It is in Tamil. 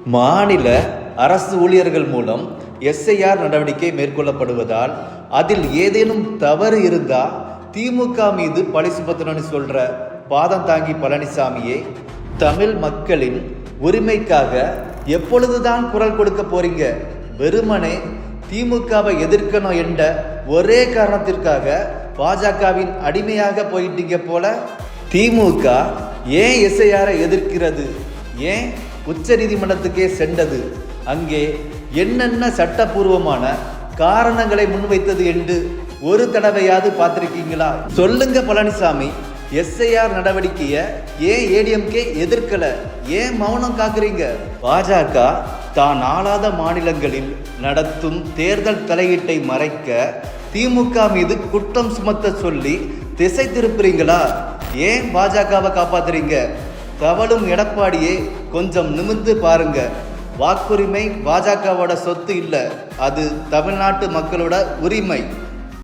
மாநில அரசு ஊழியர்கள் மூலம் எஸ்ஐஆர் நடவடிக்கை மேற்கொள்ளப்படுவதால் அதில் ஏதேனும் தவறு இருந்தா திமுக மீது பழி சுமத்தணும்னு சொல்ற பாதம் தாங்கி பழனிசாமியே, தமிழ் மக்களின் உரிமைக்காக எப்பொழுதுதான் குரல் கொடுக்க போறீங்க? வெறுமனே திமுகவை எதிர்க்கணும் என்ற ஒரே காரணத்திற்காக பாஜகவின் அடிமையாக போயிட்டீங்க போல. திமுக ஏன் எஸ்ஐஆரை எதிர்க்கிறது? ஏன் உச்ச நீதிமன்றத்துக்கே சென்றது? அங்கே என்னென்ன சட்டப்பூர்வமான காரணங்களை முன்வைத்தது என்று ஒரு தடவையாவது பார்த்திருக்கீங்களா? சொல்லுங்க பழனிசாமி, எஸ்ஐஆர் நடவடிக்கையை ஏன் ஏடிஎம்கே எதிர்க்கல? ஏன் மௌனம் காக்குறீங்க? பாஜக தான் ஆளாத மாநிலங்களில் நடத்தும் தேர்தல் தலையீட்டை மறைக்க திமுக மீது குற்றம் சுமத்த சொல்லி திசை திருப்புறீங்களா? ஏன் பாஜகவை காப்பாத்துறீங்க? தவளும் எடப்பாடியே, கொஞ்சம் நிமிர்ந்து பாருங்க. வாக்குரிமை பாஜகவோட சொத்து இல்லை, அது தமிழ்நாட்டு மக்களோட உரிமை.